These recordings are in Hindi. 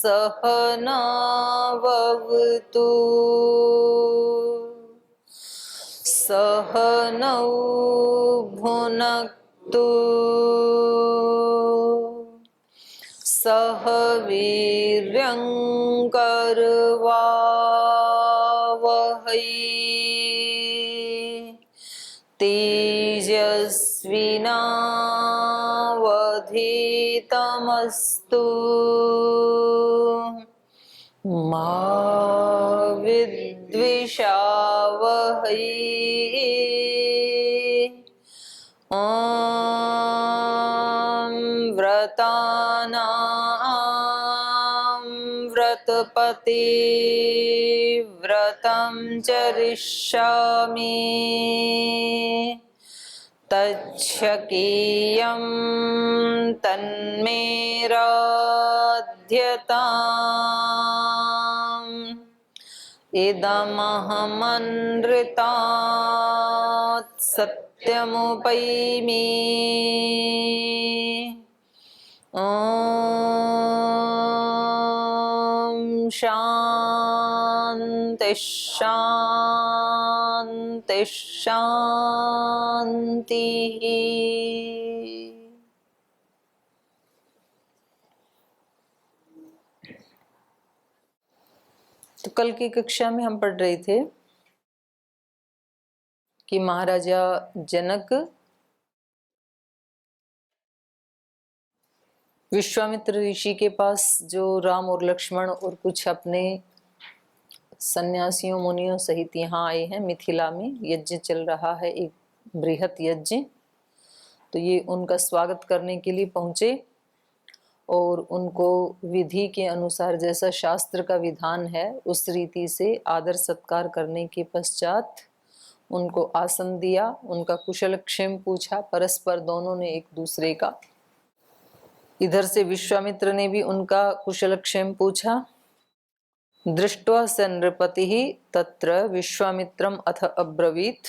सहनाववतु सहनौ भुनक्तु सह वीर्यं करवावहै तेजस्विनावधीतमस्तु मा विद्विषावहै ॐ व्रतानां व्रतपति व्रतं चरिष्यामि तच्छकीयं तन्मेराध्यताम् इदमहमनृतात् सत्यमुपैमि ॐ शान्ति शान्ति शान्तिः। तो कल की कक्षा में हम पढ़ रहे थे कि महाराजा जनक विश्वामित्र ऋषि के पास जो राम और लक्ष्मण और कुछ अपने सन्यासियों मुनियों सहित यहाँ आए हैं। मिथिला में यज्ञ चल रहा है, एक बृहत यज्ञ। तो ये उनका स्वागत करने के लिए पहुँचे और उनको विधि के अनुसार जैसा शास्त्र का विधान है उस रीति से आदर सत्कार करने के पश्चात उनको आसन दिया, उनका कुशल क्षेम पूछा। परस्पर दोनों ने एक दूसरे का, इधर से विश्वामित्र ने भी उनका कुशल क्षेम पूछा। दृष्ट्वा स नृपतिः तत्र विश्वामित्रम अथ अब्रवीत।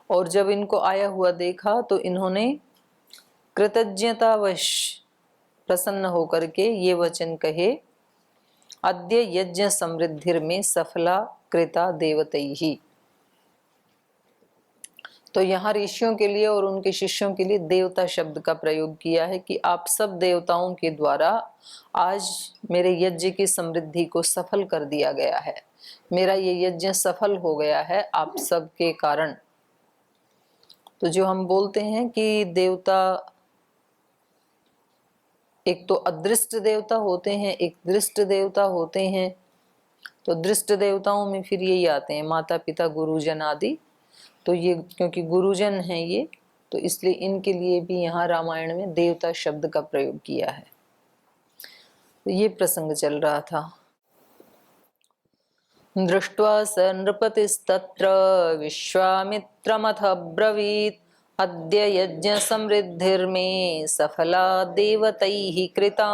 और जब इनको आया हुआ देखा तो इन्होंने कृतज्ञतावश प्रसन्न होकर के ये वचन कहे, अद्य यज्ञ समृद्धिर में सफला कृता देवतैहि। तो यहाँ ऋषियों के लिए और उनके शिष्यों के लिए देवता शब्द का प्रयोग किया है कि आप सब देवताओं के द्वारा आज मेरे यज्ञ की समृद्धि को सफल कर दिया गया है। मेरा ये यज्ञ सफल हो गया है आप सब के कारण। तो जो हम बोलते हैं कि देवता एक तो अदृष्ट देवता होते हैं, एक दृष्ट देवता होते हैं। तो दृष्ट देवताओं में फिर यही आते हैं माता पिता गुरुजन आदि। तो ये क्योंकि गुरुजन हैं ये, तो इसलिए इनके लिए भी यहाँ रामायण में देवता शब्द का प्रयोग किया है। तो ये प्रसंग चल रहा था। दृष्ट्वा स नृपतिस्तत्र विश्वामित्रमथ ब्रवीत्, अद्य यज्ञ समृद्धिर्मे सफला देवतैः कृता।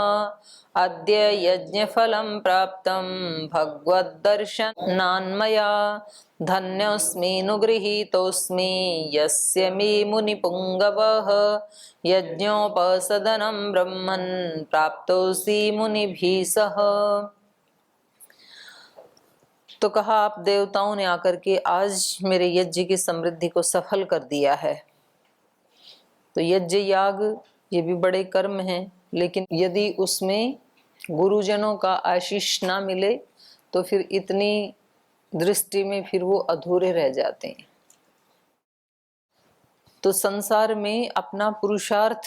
अद्य यज्ञफलं प्राप्तं भगवद्दर्शनान्मया, धन्योऽस्मीनुगृहीतोऽस्मि यस्य मे मुनिपुङ्गवः। यज्ञोपसदनं ब्रह्मन् प्राप्तोऽसि मुनिभिः सह। तो कहा आप देवताओं ने आकर के आज मेरे यज्ञ की समृद्धि को सफल कर दिया है। तो यज्ञ याग ये भी बड़े कर्म हैं, लेकिन यदि उसमें गुरुजनों का आशीष ना मिले तो फिर इतनी दृष्टि में फिर वो अधूरे रह जाते हैं। तो संसार में अपना पुरुषार्थ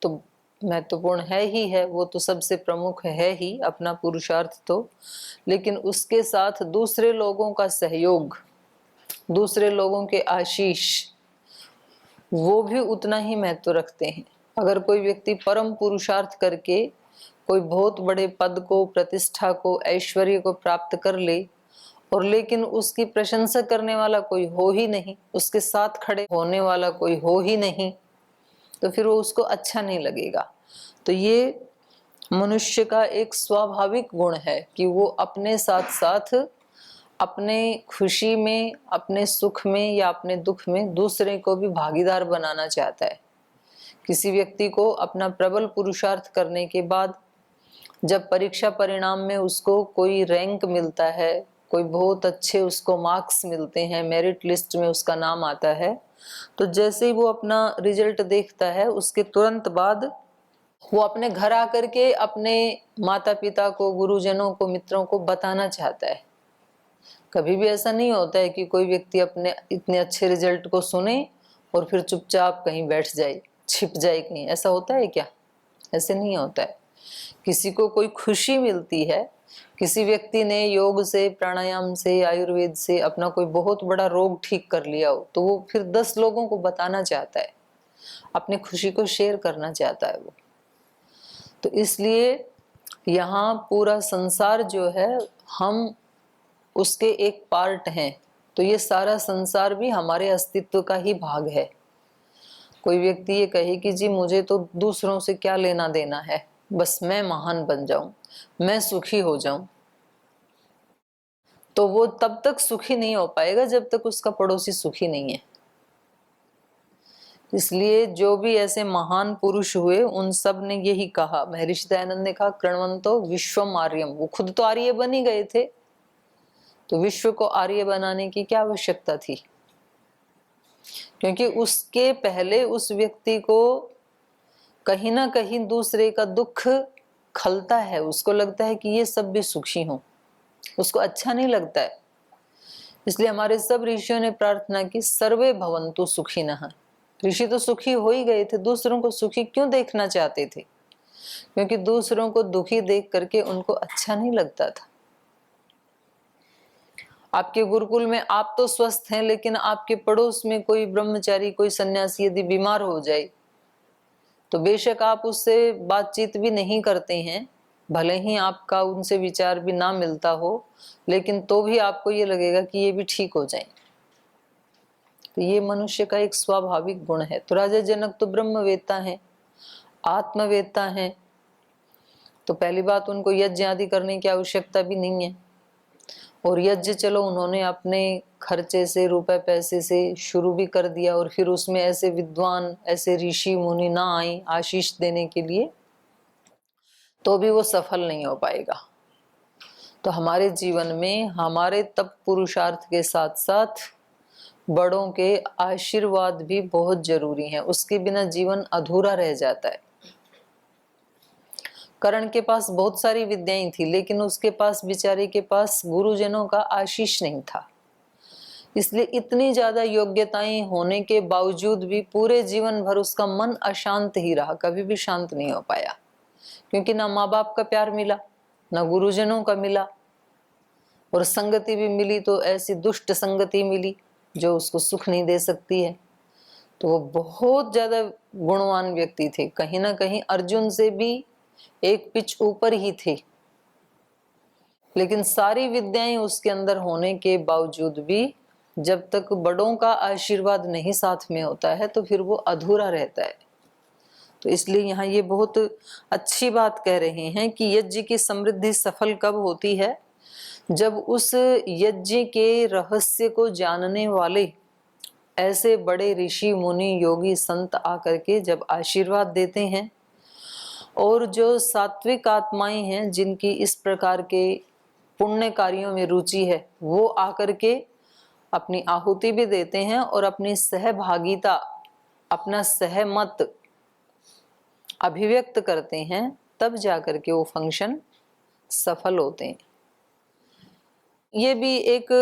तो महत्वपूर्ण है ही है, वो तो सबसे प्रमुख है ही अपना पुरुषार्थ तो, लेकिन उसके साथ दूसरे लोगों का सहयोग, दूसरे लोगों के आशीष वो भी उतना ही महत्व रखते हैं। अगर कोई व्यक्ति परम पुरुषार्थ करके कोई बहुत बड़े पद को, प्रतिष्ठा को, ऐश्वर्य को प्राप्त कर ले और लेकिन उसकी प्रशंसा करने वाला कोई हो ही नहीं, उसके साथ खड़े होने वाला कोई हो ही नहीं, तो फिर वो उसको अच्छा नहीं लगेगा। तो ये मनुष्य का एक स्वाभाविक गुण है कि वो अपने साथ साथ अपने खुशी में, अपने सुख में या अपने दुख में दूसरे को भी भागीदार बनाना चाहता है। किसी व्यक्ति को अपना प्रबल पुरुषार्थ करने के बाद जब परीक्षा परिणाम में उसको कोई रैंक मिलता है, कोई बहुत अच्छे उसको मार्क्स मिलते हैं, मेरिट लिस्ट में उसका नाम आता है, तो जैसे ही वो अपना रिजल्ट देखता है उसके तुरंत बाद वो अपने घर आकर के अपने माता पिता को, गुरुजनों को, मित्रों को बताना चाहता है। कभी भी ऐसा नहीं होता है कि कोई व्यक्ति अपने इतने अच्छे रिजल्ट को सुने और फिर चुपचाप कहीं बैठ जाए, छिप जाए कहीं। ऐसा होता है क्या? ऐसे नहीं होता है। किसी को कोई खुशी मिलती है, किसी व्यक्ति ने योग से, प्राणायाम से, आयुर्वेद से अपना कोई बहुत बड़ा रोग ठीक कर लिया हो, तो वो फिर 10 लोगों को बताना चाहता है, अपनी खुशी को शेयर करना चाहता है वो। तो इसलिए यहाँ पूरा संसार जो है, हम उसके एक पार्ट हैं। तो ये सारा संसार भी हमारे अस्तित्व का ही भाग है। कोई व्यक्ति ये कहे कि जी मुझे तो दूसरों से क्या लेना देना है, बस मैं महान बन जाऊं, मैं सुखी हो जाऊं, तो वो तब तक सुखी नहीं हो पाएगा जब तक उसका पड़ोसी सुखी नहीं है। इसलिए जो भी ऐसे महान पुरुष हुए उन सब ने यही कहा। महर्षि दयानंद ने कहा कृण्वन्तो विश्वम आर्यम। वो खुद तो आर्य बन ही गए थे, तो विश्व को आर्य बनाने की क्या आवश्यकता थी? क्योंकि उसके पहले उस व्यक्ति को कहीं ना कहीं दूसरे का दुख खलता है, उसको लगता है कि ये सब भी सुखी हों, उसको अच्छा नहीं लगता है। इसलिए हमारे सब ऋषियों ने प्रार्थना की सर्वे भवन्तु सुखिनः। ऋषि तो सुखी हो ही गए थे, दूसरों को सुखी क्यों देखना चाहते थे? क्योंकि दूसरों को दुखी देख करके उनको अच्छा नहीं लगता था। आपके गुरुकुल में आप तो स्वस्थ हैं, लेकिन आपके पड़ोस में कोई ब्रह्मचारी, कोई सन्यासी यदि बीमार हो जाए, तो बेशक आप उससे बातचीत भी नहीं करते हैं, भले ही आपका उनसे विचार भी ना मिलता हो, लेकिन तो भी आपको ये लगेगा कि ये भी ठीक हो जाए। तो ये मनुष्य का एक स्वाभाविक गुण है। तो राजा जनक तो ब्रह्मवेत्ता हैं, आत्मवेत्ता हैं, तो पहली बात उनको यज्ञ आदि करने की आवश्यकता भी नहीं है। और यज्ञ चलो उन्होंने अपने खर्चे से, रुपए पैसे से शुरू भी कर दिया, और फिर उसमें ऐसे विद्वान, ऐसे ऋषि मुनि ना आए आशीष देने के लिए, तो भी वो सफल नहीं हो पाएगा। तो हमारे जीवन में हमारे तप पुरुषार्थ के साथ साथ बड़ों के आशीर्वाद भी बहुत जरूरी हैं। उसके बिना जीवन अधूरा रह जाता है। कर्ण के पास बहुत सारी विद्याएं थी, लेकिन उसके पास, बेचारे के पास गुरुजनों का आशीष नहीं था। इसलिए इतनी ज्यादा योग्यताएं होने के बावजूद भी पूरे जीवन भर उसका मन अशांत ही रहा, कभी भी शांत नहीं हो पाया। क्योंकि ना माँ बाप का प्यार मिला, ना गुरुजनों का मिला, और संगति भी मिली तो ऐसी दुष्ट संगति मिली जो उसको सुख नहीं दे सकती है। तो वो बहुत ज्यादा गुणवान व्यक्ति थे, कहीं ना कहीं अर्जुन से भी एक पिच ऊपर ही थे। लेकिन सारी विद्याएं उसके अंदर होने के बावजूद भी जब तक बड़ों का आशीर्वाद नहीं साथ में होता है तो फिर वो अधूरा रहता है। तो इसलिए यहाँ ये बहुत अच्छी बात कह रहे हैं कि यज्ञ की समृद्धि सफल कब होती है? जब उस यज्ञ के रहस्य को जानने वाले ऐसे बड़े ऋषि मुनि योगी संत आकर के जब आशीर्वाद देते हैं, और जो सात्विक आत्माएं हैं जिनकी इस प्रकार के पुण्य कार्यों में रुचि है, वो आकर के अपनी आहुति भी देते हैं और अपनी सहभागिता, अपना सहमत अभिव्यक्त करते हैं, तब जाकर के वो फंक्शन सफल होते हैं। ये भी एक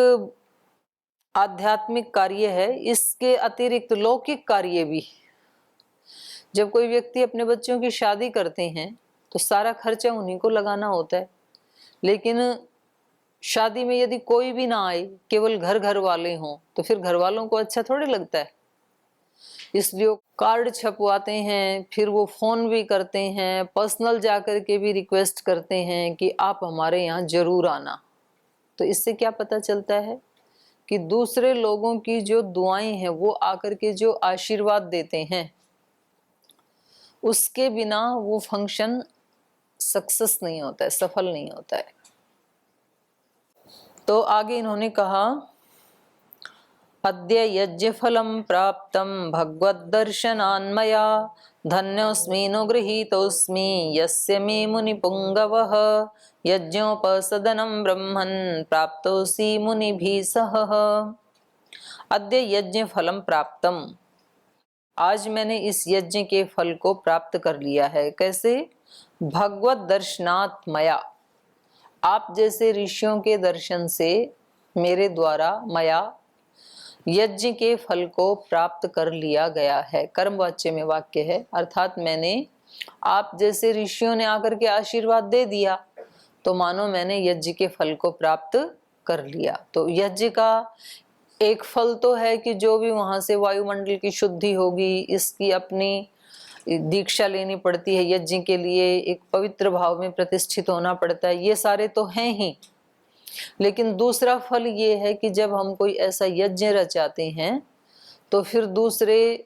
आध्यात्मिक कार्य है। इसके अतिरिक्त लौकिक कार्य भी, जब कोई व्यक्ति अपने बच्चों की शादी करते हैं तो सारा खर्चा उन्हीं को लगाना होता है। लेकिन शादी में यदि कोई भी ना आए, केवल घर घर वाले हों, तो फिर घर वालों को अच्छा थोड़े लगता है। इसलिए कार्ड छपवाते हैं, फिर वो फोन भी करते हैं, पर्सनल जाकर के भी रिक्वेस्ट करते हैं कि आप हमारे यहाँ जरूर आना। तो इससे क्या पता चलता है कि दूसरे लोगों की जो दुआएं हैं वो आकर के जो आशीर्वाद देते हैं, उसके बिना वो फंक्शन सक्सेस नहीं होता है, सफल नहीं होता है। तो आगे इन्होंने कहा अद्य यज्ञफलं प्राप्तं भगवद्दर्शनान्मया धन्योऽस्मि नो गृहीतोऽस्मि यस्य मे मुनिपुङ्गवः यज्ञोपसदनं ब्रह्मन् प्राप्तोऽसि मुनिभिः सह। अद्य यज्ञ फलम प्राप्तम, आज मैंने इस यज्ञ के फल को प्राप्त कर लिया है। कैसे? भगवत दर्शनात् मया, आप जैसे ऋषियों के दर्शन से मेरे द्वारा मया यज्ञ के फल को प्राप्त कर लिया गया है। कर्मवाच्य में वाक्य है, अर्थात मैंने आप जैसे ऋषियों ने आकर के आशीर्वाद दे दिया तो मानो मैंने यज्ञ के फल को प्राप्त कर लिया। तो यज्ञ का एक फल तो है कि जो भी वहां से वायुमंडल की शुद्धि होगी, इसकी अपनी दीक्षा लेनी पड़ती है यज्ञ के लिए, एक पवित्र भाव में प्रतिष्ठित होना पड़ता है, ये सारे तो हैं ही। लेकिन दूसरा फल ये है कि जब हम कोई ऐसा यज्ञ रचाते हैं तो फिर दूसरे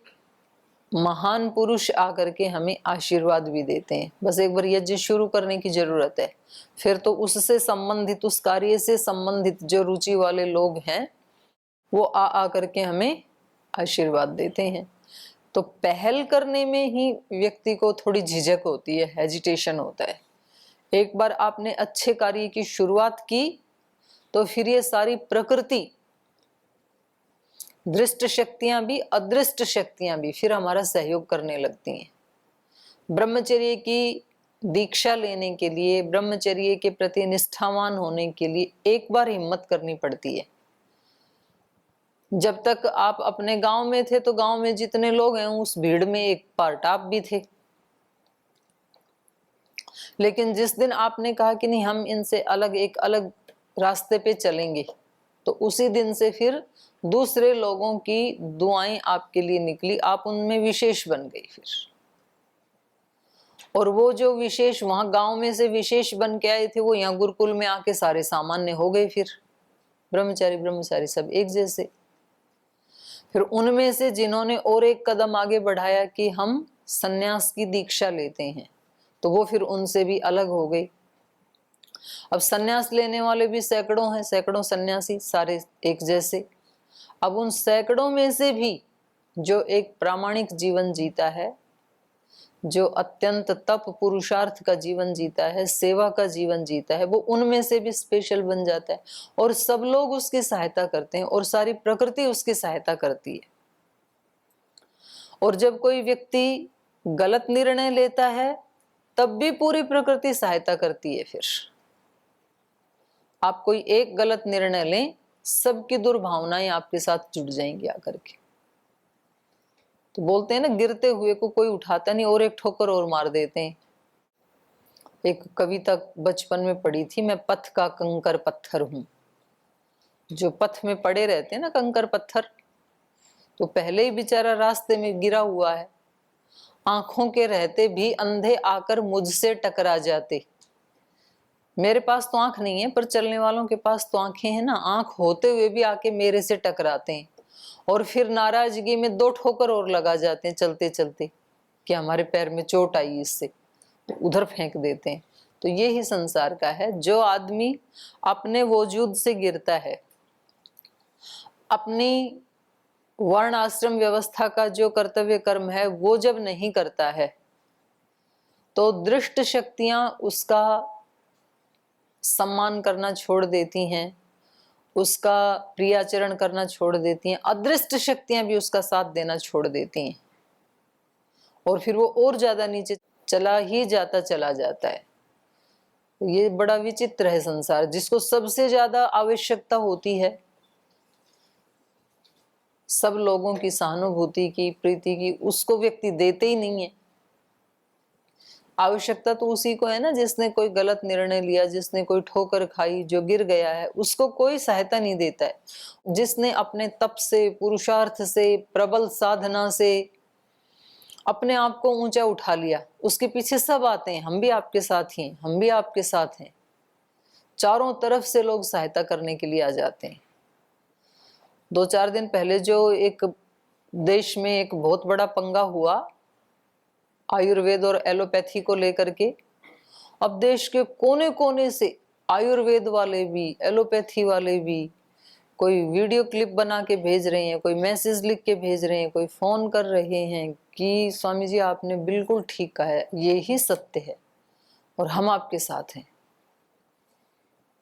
महान पुरुष आकर के हमें आशीर्वाद भी देते हैं। बस एक बार यज्ञ शुरू करने की जरूरत है, फिर तो उससे संबंधित, उस कार्य से संबंधित जो रुचि वाले लोग हैं वो आ करके हमें आशीर्वाद देते हैं। तो पहल करने में ही व्यक्ति को थोड़ी झिझक होती है, हेजिटेशन होता है। एक बार आपने अच्छे कार्य की शुरुआत की तो फिर ये सारी प्रकृति, दृष्ट शक्तियां भी अदृष्ट शक्तियां भी फिर हमारा सहयोग करने लगती हैं। ब्रह्मचर्य की दीक्षा लेने के लिए, ब्रह्मचर्य के प्रति निष्ठावान होने के लिए एक बार हिम्मत करनी पड़ती है। जब तक आप अपने गांव में थे तो गांव में जितने लोग हैं उस भीड़ में एक पार्ट आप भी थे, लेकिन जिस दिन आपने कहा कि नहीं हम इनसे अलग, एक अलग रास्ते पे चलेंगे, तो उसी दिन से फिर दूसरे लोगों की दुआएं आपके लिए निकली, आप उनमें विशेष बन गई फिर। और वो जो विशेष वहां गांव में से विशेष बन के आए थे वो यहाँ गुरुकुल में आके सारे सामान्य हो गए। फिर ब्रह्मचारी सब एक जैसे। फिर उनमें से जिन्होंने और एक कदम आगे बढ़ाया कि हम सन्यास की दीक्षा लेते हैं, तो वो फिर उनसे भी अलग हो गई। अब सन्यास लेने वाले भी सैकड़ों हैं, सैकड़ों सन्यासी, सारे एक जैसे। अब उन सैकड़ों में से भी जो एक प्रामाणिक जीवन जीता है, जो अत्यंत तप पुरुषार्थ का जीवन जीता है, सेवा का जीवन जीता है, वो उनमें से भी स्पेशल बन जाता है और सब लोग उसकी सहायता करते हैं और सारी प्रकृति उसकी सहायता करती है। और जब कोई व्यक्ति गलत निर्णय लेता है तब भी पूरी प्रकृति सहायता करती है। फिर आप कोई एक गलत निर्णय लें, सबकी दुर्भावनाएं आपके साथ जुड़ जाएंगी आकर के। तो बोलते हैं ना, गिरते हुए को कोई उठाता नहीं और एक ठोकर और मार देते हैं। एक कविता बचपन में पढ़ी थी, मैं पथ का कंकर पत्थर हूं। जो पथ में पड़े रहते हैं ना कंकर पत्थर, तो पहले ही बेचारा रास्ते में गिरा हुआ है, आंखों के रहते भी अंधे आकर मुझसे टकरा जाते। मेरे पास तो आंख नहीं है पर चलने वालों के पास तो आंखें हैं ना, आंख होते हुए भी आके मेरे से टकराते हैं और फिर नाराजगी में दो ठोकर और लगा जाते हैं चलते चलते कि हमारे पैर में चोट आई इससे, तो उधर फेंक देते हैं। तो ये ही संसार का है। जो आदमी अपने वजूद से गिरता है, अपनी वर्ण आश्रम व्यवस्था का जो कर्तव्य कर्म है वो जब नहीं करता है, तो दृष्ट शक्तियां उसका सम्मान करना छोड़ देती हैं, उसका प्रियाचरण करना छोड़ देती हैं, अदृष्ट शक्तियां भी उसका साथ देना छोड़ देती हैं और फिर वो और ज्यादा नीचे चला ही जाता चला जाता है। ये बड़ा विचित्र है संसार। जिसको सबसे ज्यादा आवश्यकता होती है सब लोगों की सहानुभूति की, प्रीति की, उसको व्यक्ति देते ही नहीं है। आवश्यकता तो उसी को है ना जिसने कोई गलत निर्णय लिया, जिसने कोई ठोकर खाई, जो गिर गया है, उसको कोई सहायता नहीं देता है। जिसने अपने तप से, पुरुषार्थ से, प्रबल साधना से अपने आप को ऊंचा उठा लिया, उसके पीछे सब आते हैं, हम भी आपके साथ ही हैं, हम भी आपके साथ हैं। चारों तरफ से लोग सहायता करने के लिए आ जाते हैं। 2-4 दिन पहले जो एक देश में एक बहुत बड़ा पंगा हुआ आयुर्वेद और एलोपैथी को लेकर के, अब देश के कोने कोने से आयुर्वेद वाले भी, एलोपैथी वाले भी, कोई वीडियो क्लिप बना के भेज रहे हैं, कोई मैसेज लिख के भेज रहे हैं, कोई फोन कर रहे हैं कि स्वामी जी आपने बिल्कुल ठीक कहा है, ये ही सत्य है और हम आपके साथ हैं।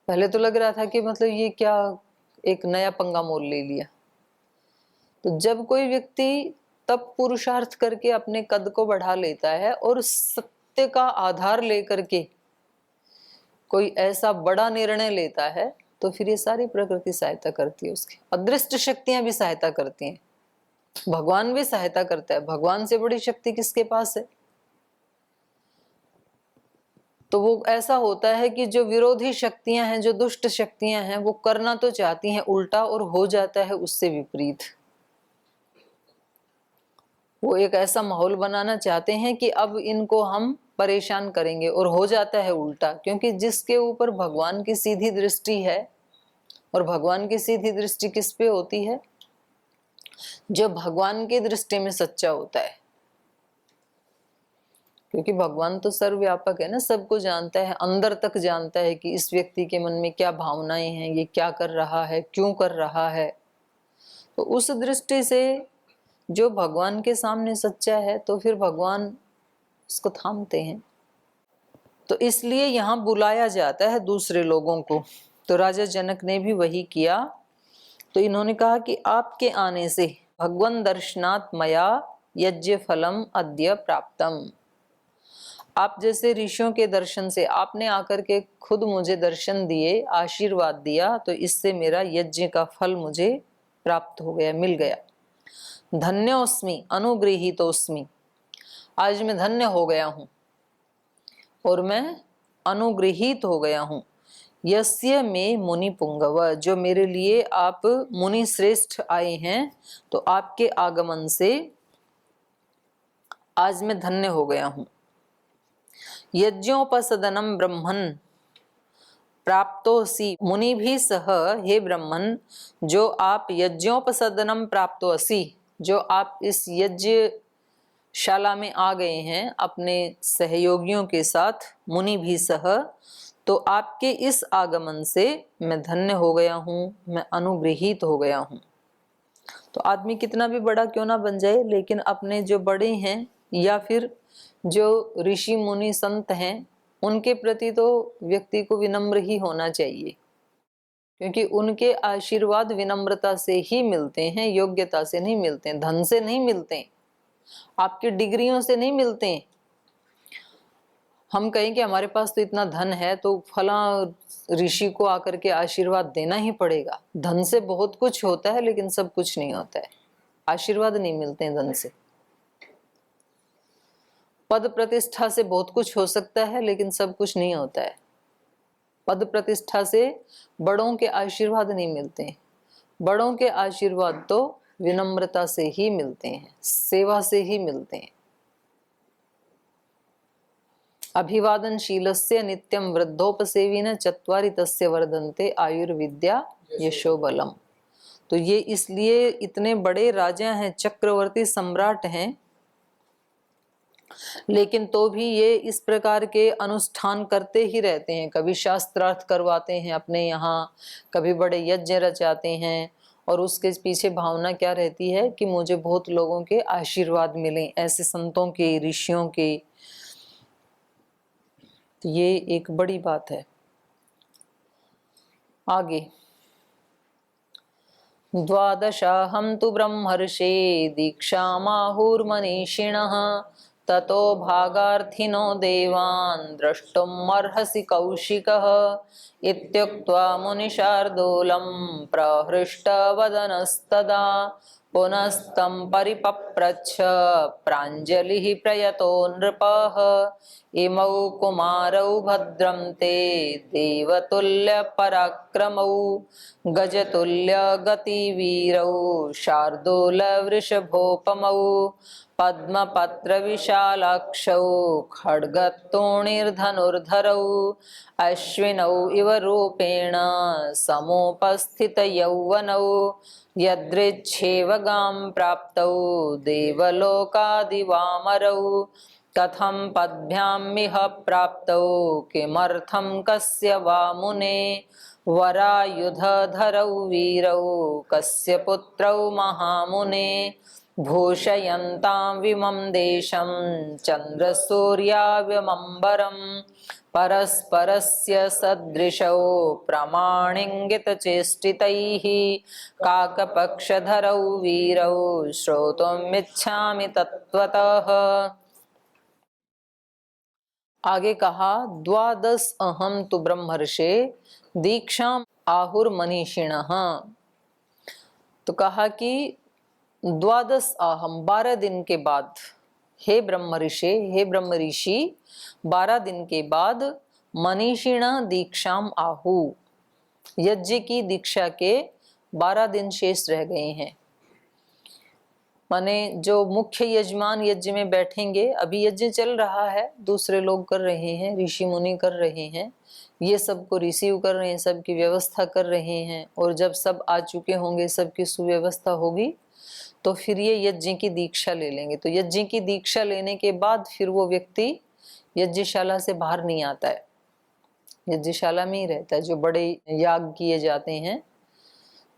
पहले तो लग रहा था कि मतलब ये क्या एक नया पंगा मोल ले लिया। तो जब कोई व्यक्ति तब पुरुषार्थ करके अपने कद को बढ़ा लेता है और सत्य का आधार लेकर के कोई ऐसा बड़ा निर्णय लेता है, तो फिर ये सारी प्रकृति सहायता करती है, उसकी अदृष्ट शक्तियां भी सहायता करती हैं, भगवान भी सहायता करता है। भगवान से बड़ी शक्ति किसके पास है? तो वो ऐसा होता है कि जो विरोधी शक्तियां हैं, जो दुष्ट शक्तियां हैं, वो करना तो चाहती हैं उल्टा और हो जाता है उससे विपरीत। वो एक ऐसा माहौल बनाना चाहते हैं कि अब इनको हम परेशान करेंगे और हो जाता है उल्टा, क्योंकि जिसके ऊपर भगवान की सीधी दृष्टि है, और भगवान की सीधी दृष्टि किस पे होती है? जो भगवान की दृष्टि में सच्चा होता है, क्योंकि भगवान तो सर्वव्यापक है ना, सबको जानता है, अंदर तक जानता है कि इस व्यक्ति के मन में क्या भावनाएं हैं, ये क्या कर रहा है, क्यों कर रहा है। तो उस दृष्टि से जो भगवान के सामने सच्चा है, तो फिर भगवान उसको थामते हैं। तो इसलिए यहाँ बुलाया जाता है दूसरे लोगों को। तो राजा जनक ने भी वही किया। तो इन्होंने कहा कि आपके आने से भगवन दर्शनात् मया यज्ञ फलम अद्य प्राप्तम। आप जैसे ऋषियों के दर्शन से आपने आकर के खुद मुझे दर्शन दिए, आशीर्वाद दिया, तो इससे मेरा यज्ञ का फल मुझे प्राप्त हो गया, मिल गया। धन्योस्मि अनुगृहीतोस्मि, आज मैं धन्य हो गया हूं और मैं अनुगृहीत हो गया हूं। यस्य में मुनि पुंगव, जो मेरे लिए आप मुनि श्रेष्ठ आए हैं, तो आपके आगमन से आज मैं धन्य हो गया हूं। यज्ञोपसदनम ब्रह्मन् प्राप्तोसी मुनि भी सह, हे ब्रह्मन, जो आप यज्ञोपसदनम प्राप्तोसी, जो आप इस यज्ञ शाला में आ गए हैं अपने सहयोगियों के साथ, मुनि भी सह, तो आपके इस आगमन से मैं धन्य हो गया हूँ, मैं अनुगृहीत हो गया हूँ। तो आदमी कितना भी बड़ा क्यों ना बन जाए, लेकिन अपने जो बड़े हैं या फिर जो ऋषि मुनि संत हैं, उनके प्रति तो व्यक्ति को विनम्र ही होना चाहिए, क्योंकि उनके आशीर्वाद विनम्रता से ही मिलते हैं, योग्यता से नहीं मिलते हैं, धन से नहीं मिलते हैं, आपकी डिग्रियों से नहीं मिलते हैं। हम कहें कि हमारे पास तो इतना धन है तो फला ऋषि को आकर के आशीर्वाद देना ही पड़ेगा। धन से बहुत कुछ होता है लेकिन सब कुछ नहीं होता है, आशीर्वाद नहीं मिलते हैं धन से। पद प्रतिष्ठा से बहुत कुछ हो सकता है लेकिन सब कुछ नहीं होता है। पद प्रतिष्ठा से बड़ों के आशीर्वाद नहीं मिलते हैं, बड़ों के आशीर्वाद तो विनम्रता से ही मिलते हैं, सेवा से ही मिलते हैं। अभिवादनशीलस्य नित्यं वृद्धोपसेविन चत्वारि तस्य वर्धन्ते आयुर्विद्या यशो बलम। तो ये इसलिए इतने बड़े राजा हैं, चक्रवर्ती सम्राट हैं, लेकिन तो भी ये इस प्रकार के अनुष्ठान करते ही रहते हैं। कभी शास्त्रार्थ करवाते हैं अपने यहाँ, कभी बड़े यज्ञ रचाते हैं, और उसके पीछे भावना क्या रहती है कि मुझे बहुत लोगों के आशीर्वाद मिलें, ऐसे संतों के, ऋषियों के। तो ये एक बड़ी बात है। आगे द्वादशाहं तु ब्रह्मर्षे दीक्षामाहुर्मनीषिणः ततो भागार्थिनो देवान् द्रष्टुमर्हसि कौशिकः इत्युक्त्वा मुनिशार्दूलं प्रहृष्टवदनस्तदा पुनस्तं परिपप्रच्छ प्राञ्जलिः प्रयतो नृपः इमौ कुमारौ भद्रं ते देवतुल्यपराक्रमौ गजतुल्यगतिवीरौ शार्दूलवृषभोपमौ पद्मपत्रविशालाक्षौ खड्गतोणिर्धनुर्धरौ अश्विनौ इव रूपेण समुपस्थितयौवनौ यदृच्छेवगां प्राप्तौ देवलोकादिवामरौ कथं पद्भ्यामिह प्राप्तौ किमर्थं कस्य वा मुने वरायुधधरौ वीरौ कस्य पुत्रौ महामुने भूषयन्तां विमं देशं चन्द्रसूर्याव्यमम्बरं परस्परस्य सदृशौ प्रमाणिङ्गितचेष्टितैः काकपक्षधरौ वीरौ श्रोतुमिच्छामि तत्त्वतः। आगे कहा द्वादश अहम तु ब्रह्मर्षे दीक्षा आहुर्मनीषिणः। तो कहा कि द्वादश अहम 12 दिन के बाद, हे ब्रह्म ऋषि, हे ब्रह्म ऋषि 12 दिन के बाद मनीषिण दीक्षाम आहु, यज्ञ की दीक्षा के 12 दिन शेष रह गए हैं। माने जो मुख्य यजमान यज्ञ में बैठेंगे, अभी यज्ञ चल रहा है, दूसरे लोग कर रहे हैं, ऋषि मुनि कर रहे हैं, ये सबको रिसीव कर रहे हैं, सबकी व्यवस्था कर रहे हैं, और जब सब आ चुके होंगे, सबकी सुव्यवस्था होगी, तो फिर ये यज्ञ की दीक्षा ले लेंगे। तो यज्ञ की दीक्षा लेने के बाद फिर वो व्यक्ति यज्ञशाला से बाहर नहीं आता है, यज्ञशाला में ही रहता है। जो बड़े याग किए जाते हैं,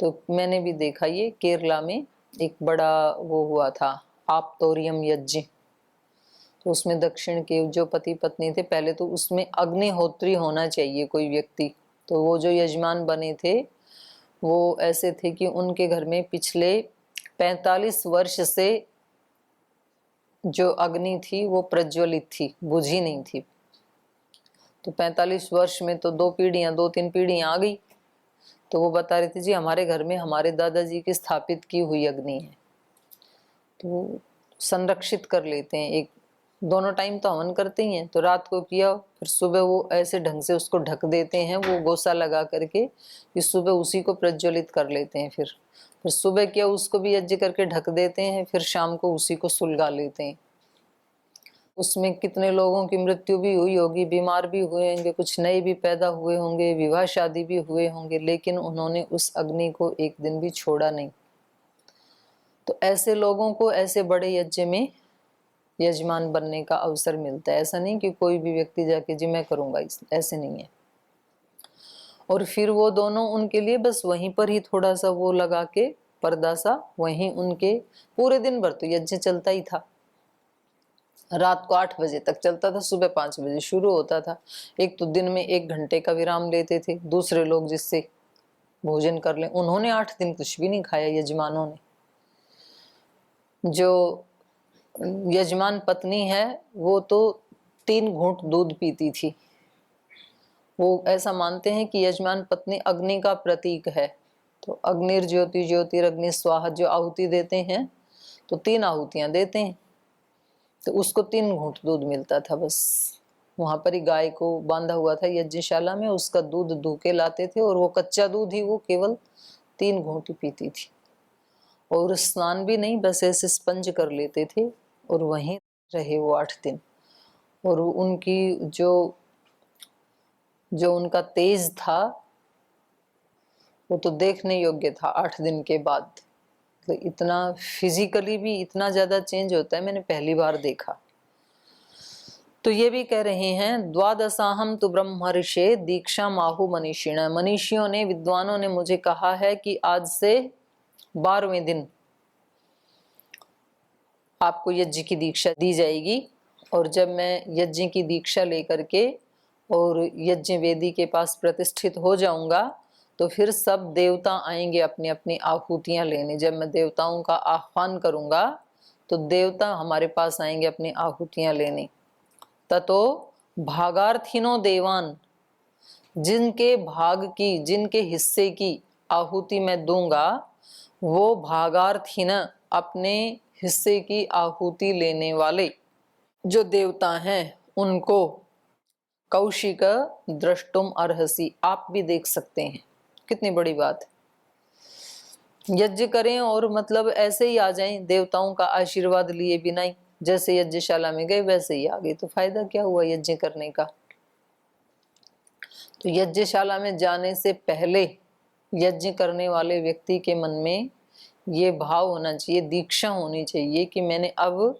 तो मैंने भी देखा, ये केरला में एक बड़ा वो हुआ था आप्तोरियम यज्ञ। तो उसमें दक्षिण के जो पति पत्नी थे, पहले तो उसमें अग्निहोत्री होना चाहिए कोई व्यक्ति। तो वो जो यजमान बने थे वो ऐसे थे कि उनके घर में पिछले 45 वर्ष से जो अग्नि थी वो प्रज्वलित थी, बुझी नहीं थी। तो 45 वर्ष में तो 2-3 पीढ़ियां आ गई। तो वो बता रहे थे, जी हमारे घर में हमारे दादाजी की स्थापित की हुई अग्नि है, तो संरक्षित कर लेते हैं। एक दोनों टाइम तो हवन करते ही हैं, तो रात को किया, फिर सुबह वो ऐसे ढंग से उसको ढक देते हैं, वो गोसा लगा करके कि सुबह उसी को प्रज्वलित कर लेते हैं। फिर सुबह किया, उसको भी यज्ञ करके ढक देते हैं, फिर शाम को उसी को सुलगा लेते हैं। उसमें कितने लोगों की मृत्यु भी हुई होगी, बीमार भी हुए होंगे, कुछ नए भी पैदा हुए होंगे, विवाह शादी भी हुए होंगे, लेकिन उन्होंने उस अग्नि को एक दिन भी छोड़ा नहीं। तो ऐसे लोगों को ऐसे बड़े यज्ञ में यजमान बनने का अवसर मिलता है। ऐसा नहीं कि कोई भी व्यक्ति जाके जी मैं करूंगा, ऐसे नहीं है। और फिर वो दोनों उनके लिए बस वहीं पर ही थोड़ा सा वो लगा के पर्दा सा, वहीं उनके पूरे दिन भर तो यज्ञ चलता ही था। रात को 8 बजे तक चलता था, सुबह 5 बजे शुरू होता था। एक तो दिन में 1 घंटे का विराम लेते थे दूसरे लोग जिससे भोजन कर लें। उन्होंने 8 दिन कुछ भी नहीं खाया यजमानों ने। जो यजमान पत्नी है वो तो 3 घूंट दूध पीती थी। वो ऐसा मानते हैं कि यजमान पत्नी अग्नि का प्रतीक है। तो अग्निर्ज्योति ज्योतिरग्नि स्वाहा जो आहुति देते हैं, तो 3 आहुतियां देते हैं, तो उसको 3 घूंट दूध मिलता था बस। वहां पर ही गाय को बांधा हुआ था यज्ञशाला में, उसका दूध दूके लाते थे, और वो कच्चा दूध ही वो केवल 3 घूंट पीती थी। और स्नान भी नहीं, बस ऐसे स्पंज कर लेते थे, और वहीं रहे वो 8 दिन। और उनकी जो उनका तेज था वो तो देखने योग्य था 8 दिन के बाद। तो इतना फिजिकली भी इतना ज्यादा चेंज होता है, मैंने पहली बार देखा। तो ये भी कह रहे हैं द्वादशाहम तु ब्रह्मर्षे दीक्षा माहु मनीषिण। मनीषियों ने, विद्वानों ने मुझे कहा है कि आज से 12वें दिन आपको यज्ञ की दीक्षा दी जाएगी। और जब मैं यज्ञ की दीक्षा लेकर के और यज्ञ वेदी के पास प्रतिष्ठित हो जाऊंगा, तो फिर सब देवता आएंगे अपनी अपनी आहुतियां लेने। जब मैं देवताओं का आह्वान करूंगा तो देवता हमारे पास आएंगे अपनी आहुतियां लेने। ततो भागार्थिनो देवान, जिनके भाग की, जिनके हिस्से की आहुति मैं दूंगा, वो भागार्थिन अपने हिस्से की आहुति लेने वाले जो देवता हैं उनको कौशिक द्रष्टुम अर्हसि, आप भी देख सकते हैं। कितनी बड़ी बात है। यज्ञ करें और मतलब ऐसे ही आ जाएं, देवताओं का आशीर्वाद लिए बिना ही, जैसे यज्ञशाला में गए वैसे ही आ गए, तो फायदा क्या हुआ यज्ञ करने का। तो यज्ञशाला में जाने से पहले यज्ञ करने वाले व्यक्ति के मन में ये भाव होना चाहिए, दीक्षा होनी चाहिए कि मैंने अब,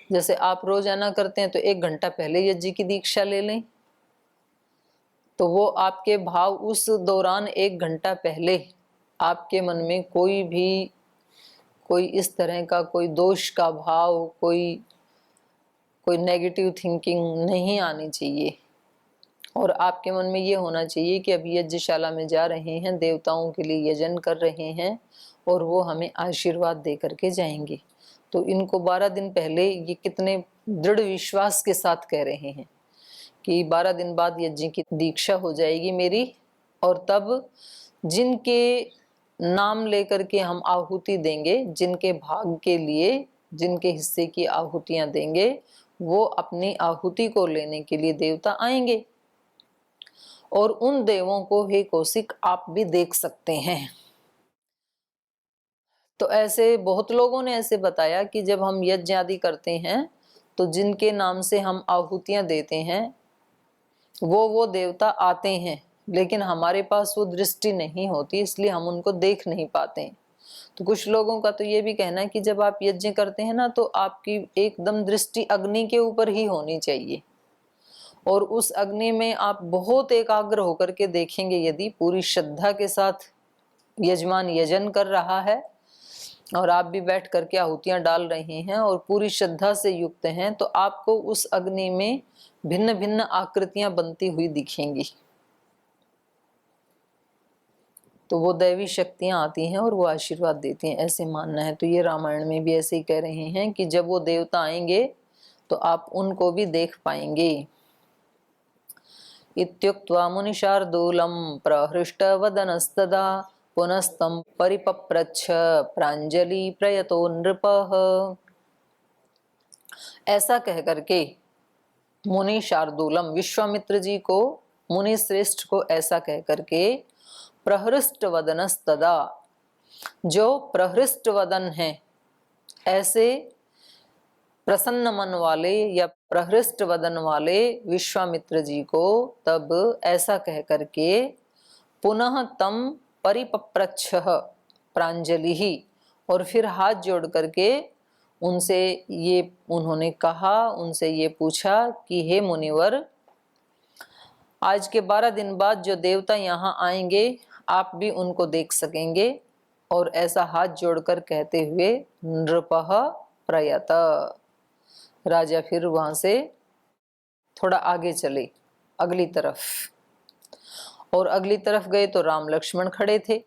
जैसे आप रोजाना करते हैं तो 1 घंटा पहले यज्ञ की दीक्षा ले लें, तो वो आपके भाव उस दौरान 1 घंटा पहले आपके मन में कोई इस तरह का कोई दोष का भाव, कोई नेगेटिव थिंकिंग नहीं आनी चाहिए। और आपके मन में ये होना चाहिए कि अभी यज्ञशाला में जा रहे हैं, देवताओं के लिए यजन कर रहे हैं और वो हमें आशीर्वाद दे करके जाएंगे। तो इनको 12 दिन पहले ये कितने दृढ़ विश्वास के साथ कह रहे हैं कि 12 दिन बाद यज्ञ की दीक्षा हो जाएगी मेरी, और तब जिनके नाम लेकर के हम आहुति देंगे, जिनके भाग के लिए जिनके हिस्से की आहुतियां देंगे, वो अपनी आहुति को लेने के लिए देवता आएंगे। और उन देवों को हे कौशिक आप भी देख सकते हैं। तो ऐसे बहुत लोगों ने ऐसे बताया कि जब हम यज्ञ आदि करते हैं तो जिनके नाम से हम आहुतियां देते हैं वो देवता आते हैं, लेकिन हमारे पास वो दृष्टि नहीं होती, इसलिए हम उनको देख नहीं पाते। तो कुछ लोगों का तो ये भी कहना है कि जब आप यज्ञ करते हैं ना, तो आपकी एकदम दृष्टि अग्नि के ऊपर ही होनी चाहिए, और उस अग्नि में आप बहुत एकाग्र होकर के देखेंगे। यदि पूरी श्रद्धा के साथ यजमान यजन कर रहा है और आप भी बैठ करके आहुतियां डाल रहे हैं और पूरी श्रद्धा से युक्त हैं, तो आपको उस अग्नि में भिन्न भिन्न आकृतियां बनती हुई दिखेंगी। तो वो दैवी शक्तियां आती हैं और वो आशीर्वाद देती हैं, ऐसे मानना है। तो ये रामायण में भी ऐसे ही कह रहे हैं कि जब वो देवता आएंगे तो आप उनको भी देख पाएंगे। इत्युक्त्वा मुनिशार्दूलं प्रहृष्टवदनस्तदा पुनस्तं परिपप्रच्छ प्राञ्जलि प्रयतो नृपः। ऐसा कह करके मुनि शार्दूलम, विश्वामित्र जी को, मुनि श्रेष्ठ को ऐसा कह करके प्रहृष्ट वदनस्तदा, जो प्रहृष्ट वदन है, ऐसे प्रसन्न मन वाले या प्रहृष्ट वदन वाले विश्वामित्र जी को तब ऐसा कह करके पुनः तम परिपप्रच्छ प्रांजलि ही, और फिर हाथ जोड़ करके उनसे ये उन्होंने कहा, उनसे ये पूछा कि हे मुनिवर, आज के 12 दिन बाद जो देवता यहाँ आएंगे आप भी उनको देख सकेंगे। और ऐसा हाथ जोड़कर कहते हुए नृपः प्रयत, राजा फिर वहां से थोड़ा आगे चले अगली तरफ, और अगली तरफ गए तो राम लक्ष्मण खड़े थे।